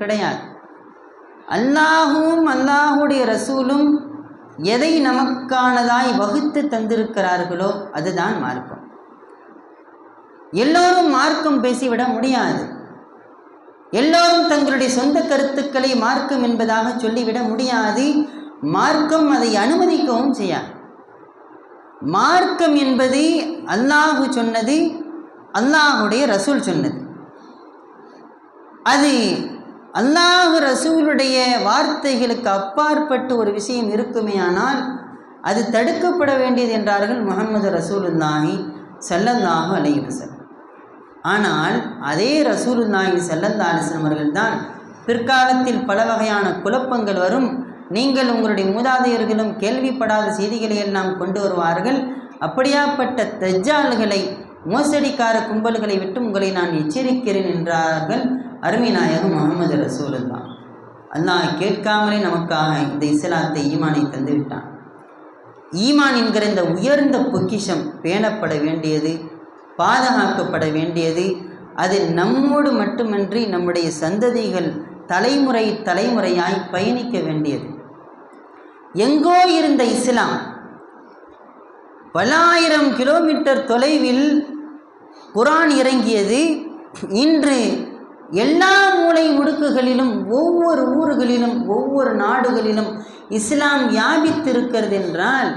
கிடையாது. அல்லாஹும் அல்லாஹுடைய ரசூலும் எதை நமக்கானதாய் வகுத்து தந்திருக்கிறார்களோ அதுதான் மார்க்கம். எல்லோரும் மார்க்கம் பேசிவிட முடியாது. எல்லோரும் தங்களுடைய சொந்த கருத்துக்களை மார்க்கம் என்பதாக சொல்லிவிட முடியாது. மார்க்கம் அதை அனுமதிக்கவும் செய்யாது. மார்க்கம் என்பது அல்லாஹு சொன்னது, அல்லாஹுடைய ரசூல் சொன்னது. அது அல்லாஹு ரசூலுடைய வார்த்தைகளுக்கு அப்பாற்பட்டு ஒரு விஷயம் இருக்குமே ஆனால் அது தடுக்கப்பட வேண்டியது என்றார்கள் முஹம்மது ரசூலுல்லாஹி ஸல்லல்லாஹு அலைஹி வஸல்லம். ஆனால் அதே ரசூலுல்லாஹி ஸல்லல்லாஹு அலைஹி வஸல்லம் அவர்கள்தான் பிற்காலத்தில் பல வகையான குழப்பங்கள் வரும், நீங்கள் உங்களுடைய மூதாதையர்களும் கேள்விப்படாத செய்திகளை எல்லாம் கொண்டு வருவார்கள், அப்படியாப்பட்ட தஜ்ஜால்களை மோசடிக்கார கும்பல்களை விட்டு உங்களை நான் எச்சரிக்கிறேன் என்றார்கள் அருமை நாயகம் முஹம்மது ரசூலுல்லாஹ். அல்லாஹ் கேட்காமலே நமக்காக இந்த இஸ்லாத்தை ஈமானை தந்து விட்டான். ஈமான் என்கிற இந்த உயர்ந்த பொக்கிஷம் பேணப்பட வேண்டியது, பாதுகாக்கப்பட வேண்டியது. அது நம்மோடு மட்டுமன்றி நம்முடைய சந்ததிகள் தலைமுறை தலைமுறையாய் பயணிக்க வேண்டியது. எங்கோ இருந்த இஸ்லாம் பல ஆயிரம் கிலோமீட்டர் தொலைவில் குர்ஆன் இறங்கியது. இன்று எல்லா மூலை முடுக்குகளிலும், ஒவ்வொரு ஊர்களிலும், ஒவ்வொரு நாடுகளிலும் இஸ்லாம் வியாபித்திருக்கிறது என்றால்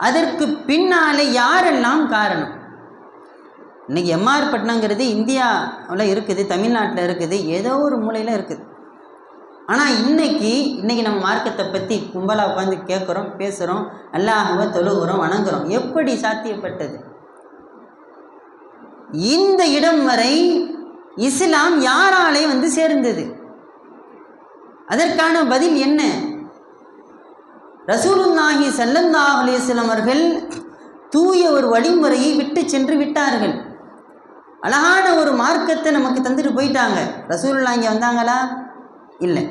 அதற்கு பின்னாலே யாரெல்லாம் காரணம்? இன்றைக்கி எம்ஆர் பட்டினங்கிறது இந்தியாவில் இருக்குது, தமிழ்நாட்டில் இருக்குது, ஏதோ ஒரு மூலையில் இருக்குது. ஆனால் இன்றைக்கி நம்ம மார்க்கத்தை பற்றி கும்பலாக உட்காந்து கேட்குறோம், பேசுகிறோம், அல்லாஹ்வை தொழுகிறோம், வணங்குகிறோம். எப்படி சாத்தியப்பட்டது? இந்த இடம் வரை இஸ்லாம் யாராலே வந்து சேர்ந்தது? அதற்கான பதில் என்ன? ரசூலுல்லாஹி ஸல்லல்லாஹு அலைஹி வஸல்லம் அவர்கள் தூய ஒரு வழிமுறையை விட்டு சென்று விட்டார்கள். அழகான ஒரு மார்க்கத்தை நமக்கு தந்துட்டு போயிட்டாங்க. ரசூலுல்லாஹ் இங்கே வந்தாங்களா? இல்லை.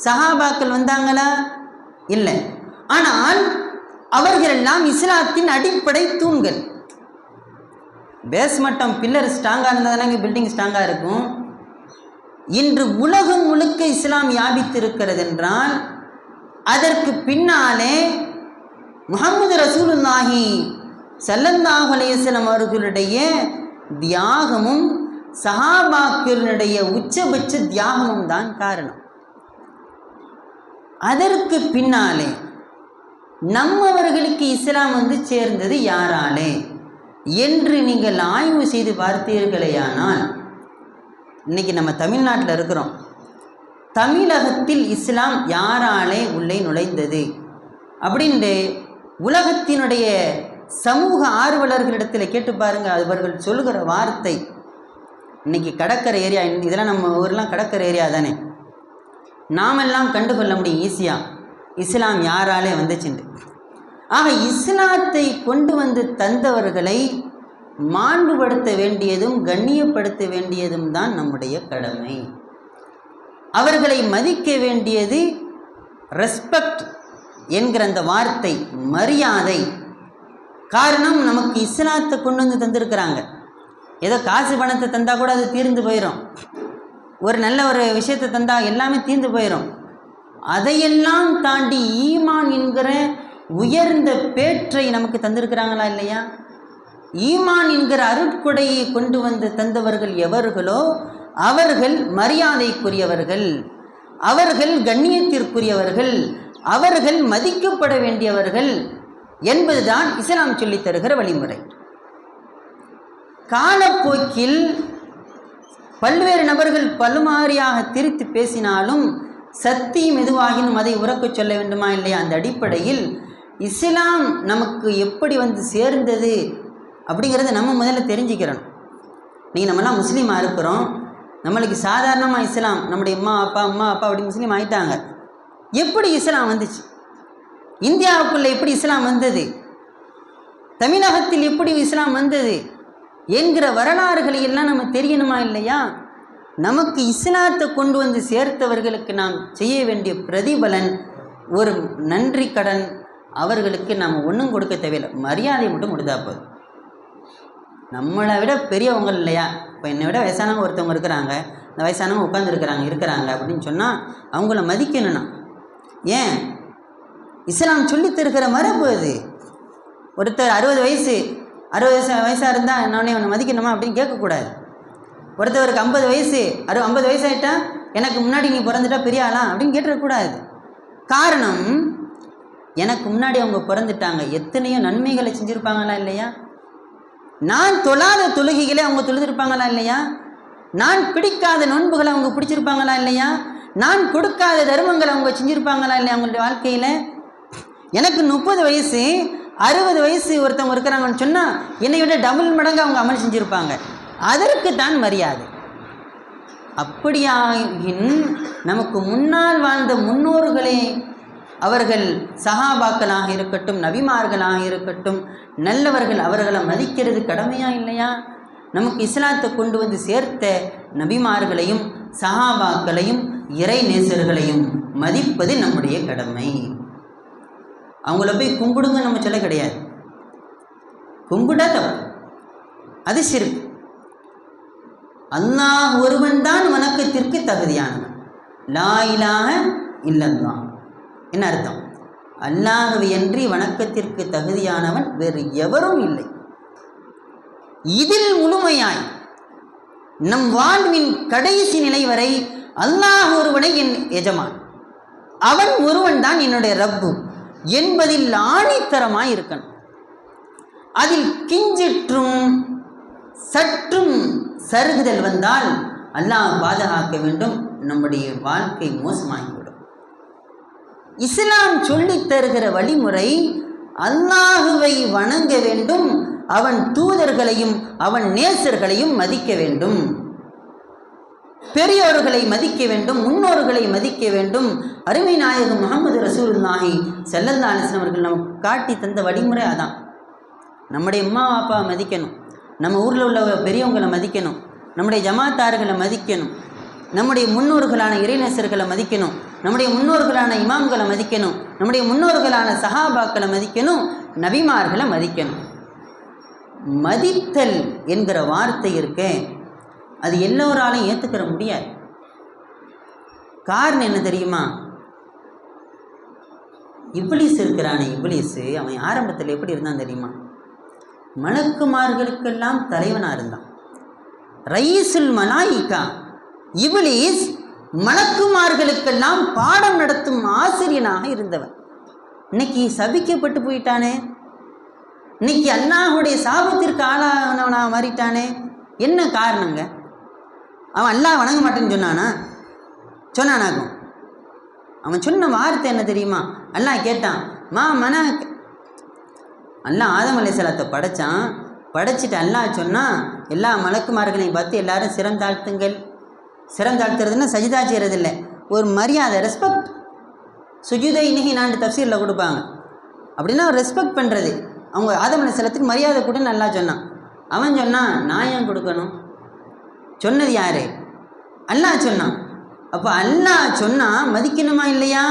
சஹாபாக்கள் வந்தாங்களா? இல்லை. ஆனால் அவர்களெல்லாம் இஸ்லாத்தின் அடிப்படை தூண்கள். பேஸ் மட்டம் பில்லர் ஸ்ட்ராங்காக இருந்தால் தானே பில்டிங் ஸ்ட்ராங்காக இருக்கும். இன்று உலகம் முழுக்க இஸ்லாம் வியாபித்திருக்கிறது என்றால் அதற்கு பின்னாலே முஹம்மது ரசூலுல்லாஹி ஸல்லல்லாஹு அலைஹி வஸல்லம் அவர்களுடைய தியாகமும் சஹாபாக்களுடைய உச்சபட்ச தியாகமும் தான் காரணம். அதற்கு பின்னாலே நம்மவர்களுக்கு இஸ்லாம் வந்து சேர்ந்தது யாராலே என்று நீங்கள் ஆய்வு செய்து பார்த்தீர்களேயானால், இன்றைக்கி நம்ம தமிழ்நாட்டில் இருக்கிறோம். தமிழகத்தில் இஸ்லாம் யாராலே உள்ளே நுழைந்தது அப்படின்ட்டு உலகத்தினுடைய சமூக ஆர்வலர்களிடத்தில் கேட்டு பாருங்கள். அவர்கள் சொல்லுகிற வார்த்தை, இன்றைக்கி கடற்கரை ஏரியா, இதெல்லாம் நம்ம ஊரெலாம் கடற்கரை ஏரியா தானே, நாமெல்லாம் கண்டுகொள்ள முடியும் ஈஸியாக இஸ்லாம் யாராலே வந்துச்சுண்டு. ஆக இஸ்லாத்தை கொண்டு வந்து தந்தவர்களை மாண்புபடுத்த வேண்டியதும் கண்ணியப்படுத்த வேண்டியதும் தான் நம்முடைய கடமை. அவர்களை மதிக்க வேண்டியது. ரெஸ்பெக்ட் என்கிற அந்த வார்த்தை, மரியாதை. காரணம், நமக்கு இஸ்லாத்தை கொண்டு வந்து தந்திருக்கிறாங்க. ஏதோ காசு பணத்தை தந்தால் கூட அது தீர்ந்து போயிடும். ஒரு நல்ல ஒரு விஷயத்தை தந்தால் எல்லாமே தீர்ந்து போயிடும். அதையெல்லாம் தாண்டி ஈமான் என்கிற உயர்ந்த பேற்றை நமக்கு தந்திருக்கிறாங்களா இல்லையா? ஈமான் என்கிற அருட்கொடையை கொண்டு வந்து தந்தவர்கள் எவர்களோ அவர்கள் மரியாதைக்குரியவர்கள், அவர்கள் கண்ணியத்திற்குரியவர்கள், அவர்கள் மதிக்கப்பட வேண்டியவர்கள் என்பதுதான் இஸ்லாம் சொல்லித் தருகிற வழிமுறை. காலப்போக்கில் பல்வேறு நபர்கள் பலுமாறியாக திரித்து பேசினாலும் சத்தியம் எதுவாகினும் அதை உறக்கச் சொல்ல வேண்டுமா இல்லையா? அந்த அடிப்படையில் இஸ்லாம் நமக்கு எப்படி வந்து சேர்ந்தது அப்படிங்கிறத நம்ம முதல்ல தெரிஞ்சுக்கிறோம். நீங்கள் நம்மலாம் முஸ்லீமாக இருக்கிறோம், நம்மளுக்கு சாதாரணமாக இஸ்லாம், நம்முடைய அம்மா அப்பா அப்படி முஸ்லீம் ஆகிட்டாங்க. எப்படி இஸ்லாம் வந்துச்சு? இந்தியாவுக்குள்ளே எப்படி இஸ்லாம் வந்தது? தமிழகத்தில் எப்படி இஸ்லாம் வந்தது என்கிற வரலாறுகளை எல்லாம் நம்ம தெரியணுமா இல்லையா? நமக்கு இஸ்லாத்தை கொண்டு வந்து சேர்த்தவர்களுக்கு நாம் செய்ய வேண்டிய பிரதிபலன் ஒரு நன்றி கடன். அவர்களுக்கு நாம் ஒன்றும் கொடுக்க தேவையில்லை, மரியாதை மட்டும் கொடுத்தா போதும். நம்மளை விட பெரியவங்க இல்லையா? இப்போ என்னை விட வயசானவங்க ஒருத்தவங்க இருக்கிறாங்க, இந்த வயசானவங்க இருக்கிறாங்க அப்படின்னு சொன்னால் அவங்கள மதிக்கணும்னா. ஏன்? இஸ்லாம் சொல்லித் தருகிற மரபு அது. ஒருத்தர் 60 வயசாக இருந்தால் நானே அவனை மதிக்கணுமா அப்படின்னு கேட்கக்கூடாது. ஒருத்தவருக்கு 50 வயசு 50 வயசாகிட்டா எனக்கு முன்னாடி நீ பிறந்துட்டா பெரிய ஆளா அப்படின்னு கேட்டுறக்கூடாது. காரணம், எனக்கு முன்னாடி அவங்க பிறந்துட்டாங்க, எத்தனையோ நன்மைகளை செஞ்சுருப்பாங்களா இல்லையா? நான் தொழாத தொழுகைகளை அவங்க தொழுதிருப்பாங்களா இல்லையா? நான் பிடிக்காத நோன்புகளை அவங்க பிடிச்சிருப்பாங்களா இல்லையா? நான் கொடுக்காத தர்மங்களை அவங்க செஞ்சுருப்பாங்களா இல்லையா அவங்களுடைய வாழ்க்கையில்? எனக்கு 30 வயசு 60 வயசு ஒருத்தவங்க இருக்கிறாங்கன்னு சொன்னால் என்னை விட டபுள் மடங்கு அவங்க அமல் செஞ்சுருப்பாங்க. அதற்கு தான் மரியாதை. அப்படியாகின் நமக்கு முன்னால் வாழ்ந்த முன்னோர்களே, அவர்கள் சஹாபாக்களாக இருக்கட்டும், நபிமார்களாக இருக்கட்டும், நல்லவர்கள், அவர்களை மதிக்கிறது கடமையா இல்லையா? நமக்கு இஸ்லாத்தை கொண்டு வந்து சேர்த்த நபிமார்களையும் சஹாபாக்களையும் இறை நேசர்களையும் மதிப்பது நம்முடைய கடமை. அவங்கள போய் கும்பிடுங்க நம்ம சொல்ல கிடையாது. கும்பிட தப்பு, அது ஷிர்க். அல்லாஹ் ஒருவன் தான் வணக்கத்திற்கு தகுதியானவன். லா இலாஹ இல்லல்லாஹ். என்ன அர்த்தம்? அல்லாஹ்வையன்றி வணக்கத்திற்கு தகுதியானவன் வேறு எவரும் இல்லை. இதில் முழுமையாய் நம் வாழ்வின் கடைசி நிலை வரை அல்லாஹ் ஒருவனை என் எஜமான், அவன் ஒருவன் தான் என்னுடைய ரப்பு என்பதில் ஆணித்தரமாய் இருக்கணும். அதில் கிஞ்சிற்றும் சற்றும் சருகுதல் வந்தால் அல்லாஹ் பாதுகாக்க வேண்டும், நம்முடைய வாழ்க்கை மோசமாகிவிடும். இஸ்லாம் சொல்லித் தருகிற வழிமுறை அல்லாஹுவை வணங்க வேண்டும், அவன் தூதர்களையும் அவன் நேசர்களையும் மதிக்க வேண்டும், பெரியோர்களை மதிக்க வேண்டும், முன்னோர்களை மதிக்க வேண்டும். அருமை நாயகம் முஹம்மது ரசூலுல்லாஹி ஸல்லல்லாஹு அலைஹி வஸல்லம் அவர்கள் நமக்கு காட்டி தந்த வழிமுறை அதான். நம்முடைய அம்மா அப்பா மதிக்கணும், நம்ம ஊரில் உள்ள பெரியவங்களை மதிக்கணும், நம்முடைய ஜமாத்தார்களை மதிக்கணும், நம்முடைய முன்னோர்களான இறைநேசர்களை மதிக்கணும், நம்முடைய முன்னோர்களான இமாம்களை மதிக்கணும், நம்முடைய முன்னோர்களான சஹாபாக்களை மதிக்கணும், நபிமார்களை மதிக்கணும். மதித்தல் என்கிற வார்த்தை இருக்கே, அது எல்லோராலையும் ஏற்றுக்கிற முடியாது. காரணம் என்ன தெரியுமா? இப்லீஸ் இருக்கிறானே, இப்லீஸ் அவன் ஆரம்பத்தில் எப்படி இருந்தான் தெரியுமா? மலக்குமார்களுக்கெல்லாம் தலைவனாக இருந்தான், ரயீசுல் மலாயிகா. இப்லீஸ் மலக்குமார்களுக்கெல்லாம் பாடம் நடத்தும் ஆசிரியனாக இருந்தவன். இன்னைக்கு சபிக்கப்பட்டு போயிட்டானே, இன்னைக்கு அல்லாஹுடைய சாபத்திற்கு ஆளானவனாக மாறிட்டானே. என்ன காரணங்க? அவன் அல்லாஹ் வணங்க மாட்டேன்னு சொன்னானாகும். அவன் சொன்ன வார்த்தை என்ன தெரியுமா? அல்லாஹ் கேட்டான், அல்லாஹ் ஆதம் அலைஹிஸ்ஸலாத்தை படைச்சிட்டு அல்லாஹ் சொன்னால் எல்லா மலக்குமார்களையும் பார்த்து எல்லாரும் சிரம் தாழ்த்துங்கள். சிரம் தாழ்த்துறதுன்னா சஜிதா செய்கிறதில்லை, ஒரு மரியாதை, ரெஸ்பெக்ட். சுஜூதை இன்னைக்கு நான் தஃசீரில் கொடுப்பாங்க. அப்படின்னா ரெஸ்பெக்ட் பண்ணுறது. அவங்க ஆதம் அலைஹிஸ்ஸலாத்துக்கு மரியாதை கொடுன்னு அல்லாஹ் சொன்னான். அவன் சொன்னான், நான் ஏன் கொடுக்கணும்? சொன்னது யார்? அல்லாஹ் சொன்னான். அப்போ அல்லாஹ் சொன்னால் மதிக்கணுமா இல்லையா?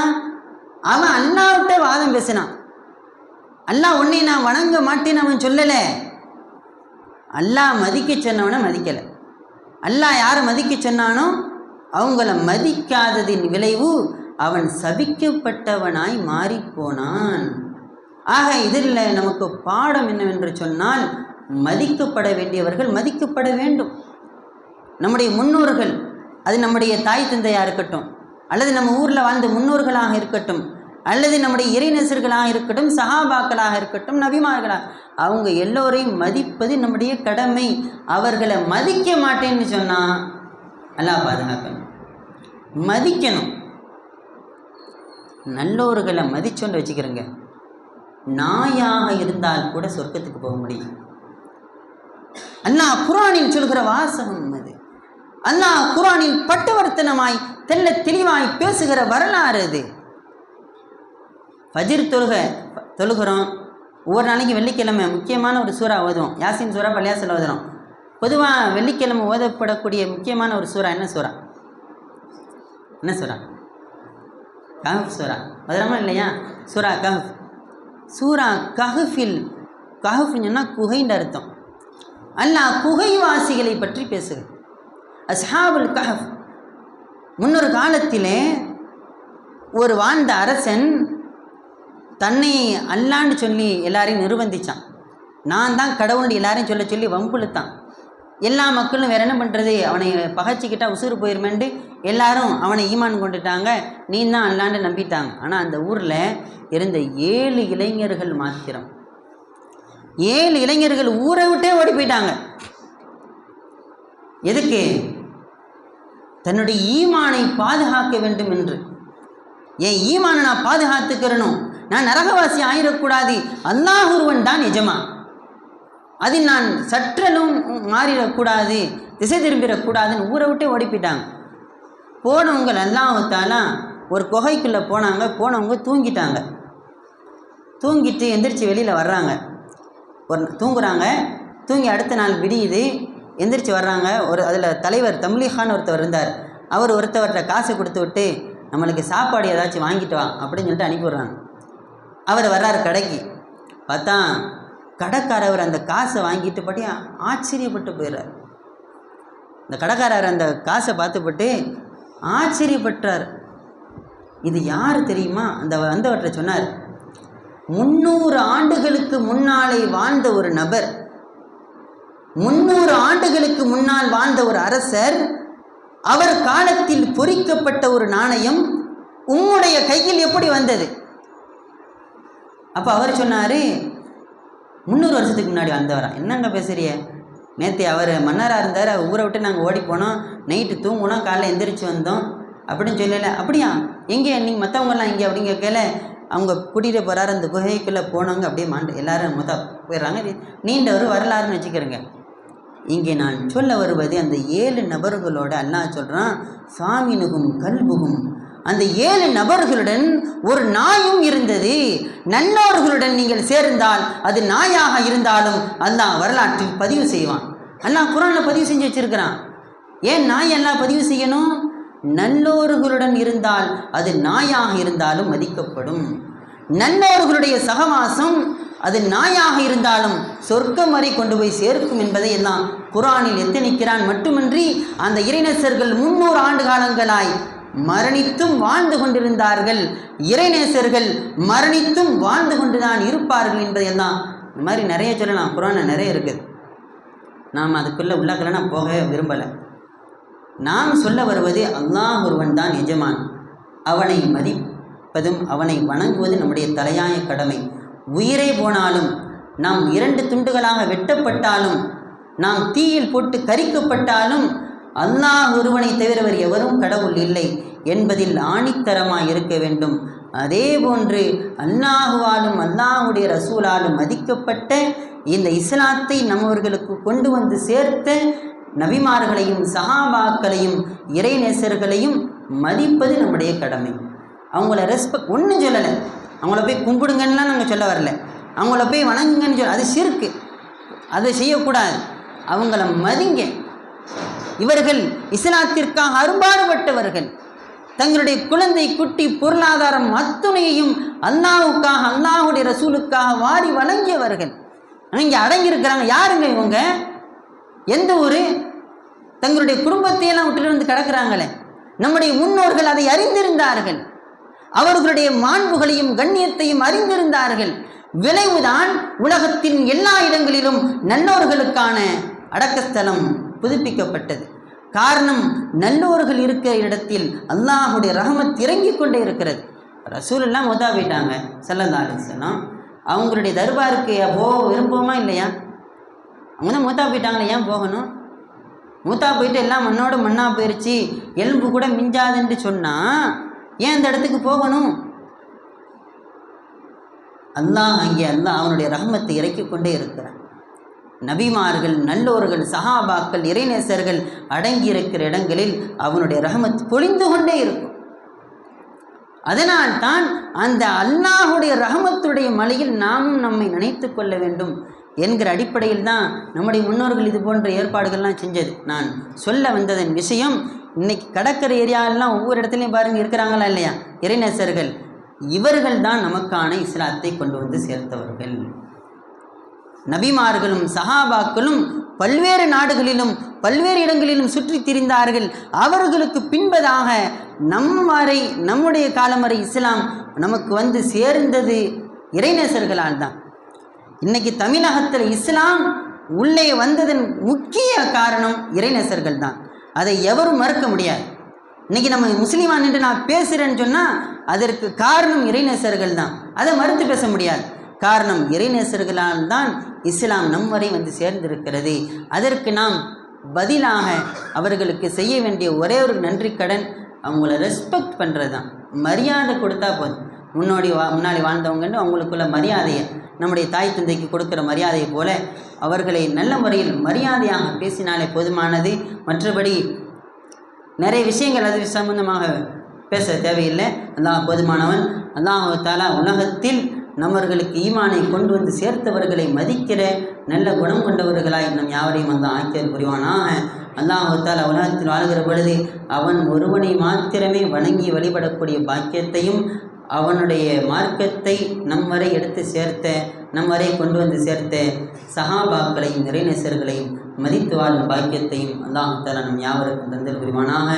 அவன் அல்லாஹ்கிட்ட வாதம் பேசினான். அல்லாஹ் உன்னை நான் வணங்க மாட்டேன்னு அவன் சொல்லலை. அல்லாஹ் மதிக்க சொன்னவனை மதிக்கலை. அல்லாஹ் யாரை மதிக்க சொன்னானோ அவங்கள மதிக்காததின் விளைவு அவன் சபிக்கப்பட்டவனாய் மாறிப்போனான். ஆக இதில் நமக்கு பாடம் என்னவென்று சொன்னால், மதிக்கப்பட வேண்டியவர்கள் மதிக்கப்பட வேண்டும். நம்முடைய முன்னோர்கள், அது நம்முடைய தாய் தந்தையாக இருக்கட்டும், அல்லது நம்ம ஊரில் வாழ்ந்த முன்னோர்களாக இருக்கட்டும், அல்லது நம்முடைய இறைநேசர்களாக இருக்கட்டும், சஹாபாக்களாக இருக்கட்டும், நபிமார்களாக, அவங்க எல்லோரையும் மதிப்பது நம்முடைய கடமை. அவர்களை மதிக்க மாட்டேன்னு சொன்னால் அல்லாஹ் பாதுகாக்கணும். மதிக்கணும். நல்லோர்களை மதிச்சொன்று வச்சுக்கிறேங்க, நாயாக இருந்தால் கூட சொர்க்கத்துக்கு போக முடியும். அல்லாஹ் குர்ஆனில் சொல்கிற வாசகம் அது. அல்லாஹ் குர்ஆனில் பட்டவர்த்தனமாய் தெல்ல தெளிவாய் பேசுகிற வரலாறு அது. ஃபஜ்ர் தொழுகிறோம். ஒவ்வொரு நாளைக்கு வெள்ளிக்கிழமை முக்கியமான ஒரு சூறா ஓதுவோம். யாசின் சூறா, பள்ளியாசில் ஓதுறோம். பொதுவாக வெள்ளிக்கிழமை ஓதப்படக்கூடிய முக்கியமான ஒரு சூறா என்ன சூறா? கஹஃப் சூறா. ஓதுறோமா இல்லையா? சூறா கஹஃப். சூறா கஹஃபில், கஹஃப்னு சொன்னால் குகைன்ற அர்த்தம். அல்லாஹ் குகைவாசிகளை பற்றி பேசுகிறது. அஸ்ஹாபுல் கஹஃப், முன்னொரு காலத்திலே ஒரு வாழ்ந்த அரசன் தன்னை அல்லான்னு சொல்லி எல்லாரையும் நிர்பந்திச்சான். நான் தான் கடவுள்னு எல்லாரையும் சொல்ல சொல்லி வம்புழுத்தான். எல்லா மக்களும் வேறு என்ன பண்ணுறது, அவனை பகைச்சிக்கிட்டா உசுறு போயிருமேன்ட்டு எல்லாரும் அவனை ஈமான் கொண்டுட்டாங்க, நீ தான் அல்லாண்டு நம்பிட்டாங்க. ஆனால் அந்த ஊரில் இருந்த 7 இளைஞர்கள் மாத்திரம், 7 இளைஞர்கள் ஊரை விட்டே ஓடி போயிட்டாங்க. எதுக்கு? தன்னுடைய ஈமானை பாதுகாக்க வேண்டும் என்று. என் ஈமானை நான் பாதுகாத்துக்கிறனும், நான் நரகவாசி ஆயிடக்கூடாது, அல்லாஹ் ஒருவன் தான் எஜமான், அதில் நான் சற்றலும் மாறிடக்கூடாது, திசை திரும்பிடக்கூடாதுன்னு ஊரை விட்டே ஓடி போயிட்டாங்க. போனவங்க அல்லாஹ்வுத்தாலா ஒரு குகைக்குள்ளே போனாங்க. போனவங்க தூங்கிட்டாங்க. தூங்கிட்டு எந்திரிச்சு வெளியில் வர்றாங்க. தூங்குறாங்க. தூங்கி அடுத்த நாள் விடியுது. எந்திரிச்சு வர்றாங்க. அதில் தலைவர் தம்லீஹான் ஒருத்தவர் இருந்தார். அவர் ஒருத்தவர்கிட்ட காசு கொடுத்து விட்டு நம்மளுக்கு சாப்பாடு ஏதாச்சும் வாங்கிட்டு வா அப்படின்னு சொல்லிட்டு அனுப்பிவிட்றாங்க. அவர் வர்றாரு கடைக்கு. பார்த்தா கடைக்காரவர் அந்த காசை வாங்கிட்டு பட்டி ஆச்சரியப்பட்டு போயிடுறார். இந்த கடைக்காரர் அந்த காசை பார்த்துப்பட்டு ஆச்சரியப்பட்டார். இது யார் தெரியுமா? வந்தவற்றை சொன்னார், 300 ஆண்டுகளுக்கு முன்னாலே வாழ்ந்த ஒரு நபர், 300 ஆண்டுகளுக்கு முன்னால் வாழ்ந்த ஒரு அரசர், அவர் காலத்தில் பொறிக்கப்பட்ட ஒரு நாணயம் உம்முடைய கையில் எப்படி வந்தது? அப்போ அவர் சொன்னார், 300 வருஷத்துக்கு முன்னாடி வந்தவரா? என்னங்க பேசுறிய? நேற்று அவர் மன்னராக இருந்தார், ஊரை விட்டு நாங்கள் ஓடி போனோம், நைட்டு தூங்கினோம், காலையில் எந்திரிச்சு வந்தோம் அப்படின்னு சொல்லலை. அப்படியா? எங்கே நீங்கள் மற்றவங்கெல்லாம் இங்கே அப்படிங்க கேட்கல. அவங்க கூட்டிகிட்டு போகிறாரு. அந்த குகைக்குள்ளே போனவங்க அப்படியே எல்லாரும் போயிடுறாங்க. நீண்ட ஒரு வரலாறுன்னு வச்சுக்கிறேங்க. இங்கே நான் சொல்ல வருவது அந்த 7 நபர்களோட அல்லாஹ் சொல்கிறான், சாமினுகும் கல்புகும். அந்த 7 நபர்களுடன் ஒரு நாயும் இருந்தது. நல்லோர்களுடன் நீங்கள் சேர்ந்தால் அது நாயாக இருந்தாலும் அல்லாஹ் வரலாற்றில் பதிவு செய்வான். அல்லாஹ் குர்ஆனில் பதிவு செஞ்சு வச்சிருக்கிறான். ஏன் நாய் எல்லாம் பதிவு செய்யணும்? நல்லோர்களுடன் இருந்தால் அது நாயாக இருந்தாலும் மதிக்கப்படும். நல்லோர்களுடைய சகவாசம் அது நாயாக இருந்தாலும் சொர்க்கம் வரை கொண்டு போய் சேர்க்கும் என்பதை எல்லாம் குர்ஆனில் எத்தனிக்கிறான். மட்டுமின்றி அந்த இறைநேசர்கள் 300 ஆண்டு காலங்களாய் மரணித்தும் வாழ்ந்து கொண்டிருந்தார்கள். இறைநேசர்கள் மரணித்தும் வாழ்ந்து கொண்டுதான் இருப்பார்கள் என்பதையெல்லாம் இந்த மாதிரி நிறைய சொல்லலாம். குர்ஆனில் நிறைய இருக்குது. நாம் அதுக்குள்ளே உள்ளக்கலனா போக விரும்பலை. நாம் சொல்ல வருவது அல்லாஹ் ஒருவன் தான் எஜமான். அவனை மதிப்பதும் அவனை வணங்குவது நம்முடைய தலையாய கடமை. உயிரே போனாலும், நாம் 2 துண்டுகளாக வெட்டப்பட்டாலும், நாம் தீயில் போட்டு கரிக்கப்பட்டாலும் அல்லாஹ் ஒருவனை தவிரவர் எவரும் கடவுள் இல்லை என்பதில் ஆணித்தரமாக இருக்க வேண்டும். அதே போன்று அல்லாஹுவாலும் அல்லாஹுடைய ரசூலாலும் மதிக்கப்பட்ட இந்த இஸ்லாத்தை நம்மவர்களுக்கு கொண்டு வந்து சேர்த்த நபிமார்களையும் சஹாபாக்களையும் இறைநேசர்களையும் மதிப்பது நம்முடைய கடமை. அவங்கள ரெஸ்பெக்ட் ஒன்றும் சொல்லலை. அவங்கள போய் கும்பிடுங்கன்னுலாம் நாங்கள் சொல்ல வரல. அவங்கள போய் வணங்குங்கன்னு சொல்ல, அது ஷிர்க்கு, அதை செய்யக்கூடாது. அவங்கள மதிங்க. இவர்கள் இஸ்லாத்திற்காக அரும்பாடுபட்டவர்கள். தங்களுடைய குழந்தை குட்டி பொருளாதாரம் அத்துணையையும் அல்லாஹுக்காக அல்லாஹுடைய ரசூலுக்காக வாரி வழங்கியவர்கள். இங்கே அடங்கியிருக்கிறாங்க. யாருங்க இவங்க? எந்த ஊர்? தங்களுடைய குடும்பத்தையெல்லாம் விட்டுட்டு வந்து கிடக்கிறாங்களே. நம்முடைய முன்னோர்கள் அதை அறிந்திருந்தார்கள். அவர்களுடைய மாண்புகளையும் கண்ணியத்தையும் அறிந்திருந்தார்கள். விளைவுதான் உலகத்தின் எல்லா இடங்களிலும் நல்லோர்களுக்கான அடக்கஸ்தலம் புதுப்பிக்கப்பட்டது. காரணம், நல்லோர்கள் இருக்கிற இடத்தில் அல்லாஹுடைய ரஹமத் இறங்கிக் கொண்டே இருக்கிறது. ரசூலெல்லாம் மொதா போயிட்டாங்க ஸல்லல்லாஹு அலைஹி வஸல்லம். அவங்களுடைய தர்பாருக்கு விரும்புவோமா இல்லையா? அவங்க தான் மூத்தா போயிட்டாங்களே, ஏன் போகணும்? மூத்தா போயிட்டு எல்லாம் மண்ணோட மண்ணா போயிடுச்சு, எலும்பு கூட மிஞ்சாதுன்னு சொன்னால் ஏன் அந்த இடத்துக்கு போகணும்? அல்லாஹ் அங்கே அவனுடைய ரஹமத்தை இறக்கி கொண்டே இருக்கிறான். நபிமார்கள், நல்லோர்கள், சஹாபாக்கள், இறைநேசர்கள் அடங்கி இருக்கிற இடங்களில் அவனுடைய ரஹமத் பொழிந்து கொண்டே இருக்கும். அதனால்தான் அந்த அல்லாஹுடைய ரஹமத்துடைய மலையில் நாமும் நம்மை நினைத்து கொள்ள வேண்டும் என்கிற அடிப்படையில் தான் நம்முடைய முன்னோர்கள் இது போன்ற ஏற்பாடுகள்லாம் செஞ்சது. நான் சொல்ல வந்ததன் விஷயம், இன்னைக்கு கடற்கரை ஏரியாவெல்லாம் ஒவ்வொரு இடத்துலையும் பாருங்கள் இருக்கிறாங்களா இல்லையா இறைநேசர்கள். இவர்கள் தான் நமக்கான இஸ்லாத்தை கொண்டு வந்து சேர்த்தவர்கள். நபிமார்களும் சஹாபாக்களும் பல்வேறு நாடுகளிலும் பல்வேறு இடங்களிலும் சுற்றி திரிந்தார்கள். அவர்களுக்கு பின்பதாக நம்முடைய காலம் வரை இஸ்லாம் நமக்கு வந்து சேர்ந்தது இறைநேசர்களால் தான். இன்னைக்கு தமிழகத்தில் இஸ்லாம் உள்ளே வந்ததன் முக்கிய காரணம் இறைநேசர்கள் தான். அதை எவரும் மறுக்க முடியாது. இன்னைக்கு நம்ம முஸ்லீமா நின்று நான் பேசுகிறேன்னு சொன்னால் அதற்கு காரணம் இறைநேசர்கள் தான். அதை மறுத்து பேச முடியாது. காரணம் இறைநேசர்களால் தான் இஸ்லாம் நம் வரை வந்து சேர்ந்திருக்கிறது. அதற்கு நாம் பதிலாக அவர்களுக்கு செய்ய வேண்டிய ஒரே ஒரு நன்றி கடன் அவங்கள ரெஸ்பெக்ட் பண்ணுறது தான். மரியாதை கொடுத்தா போதும். முன்னாடி வாழ்ந்தவங்கன்னு அவங்களுக்குள்ள மரியாதையை நம்முடைய தாய் தந்தைக்கு கொடுக்குற மரியாதையை போல அவர்களை நல்ல முறையில் மரியாதையாக பேசினாலே போதுமானது. மற்றபடி நிறைய விஷயங்கள் அது சம்பந்தமாக பேச தேவையில்லை. அல்லாஹ் போதுமானவன். அல்லாஹ் தஆலா உலகத்தில் நம்மர்களுக்கு ஈமானை கொண்டு வந்து சேர்த்தவர்களை மதிக்கிற நல்ல குணம் கொண்டவர்களாய் நம் யாவரையும் வந்து ஆக்கியர் புரிவானாக. அல்லாஹ் தஆலா உலகத்தில் வாழ்கிற பொழுது அவன் ஒருவனை மாத்திரமே வணங்கி வழிபடக்கூடிய பாக்கியத்தையும் அவனுடைய மார்க்கத்தை நம் வரை எடுத்து சேர்த்த நம் வரை கொண்டு வந்து சேர்த்த சஹாபாக்களையும் இறைநேசர்களையும் மதித்து வாழும் பாக்கியத்தையும் அல்லாஹ் தஆலா நம் யாவருக்கும் தந்தல் புரிவானாக.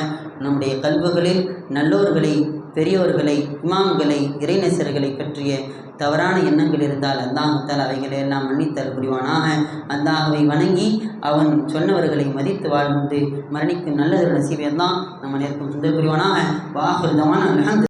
நம்முடைய கல்புகளில் நல்லோர்களை, பெரியோர்களை, இமாம்களை, இறைநேசர்களை பற்றிய தவறான எண்ணங்கள் இருந்தால் அல்லாஹ் தஆலா அவைகளை எல்லாம் மன்னித்தல் புரிவானாக. அல்லாஹ்வை வணங்கி அவன் சொன்னவர்களை மதித்து வாழ்ந்து மரணிக்கும் நல்லதொரு நசீபை எல்லாம் நம்ம நேர்க்கும் தந்தல் புரிவானாக. வாஹிர் தவானா அல்ஹம்துலில்லாஹ்.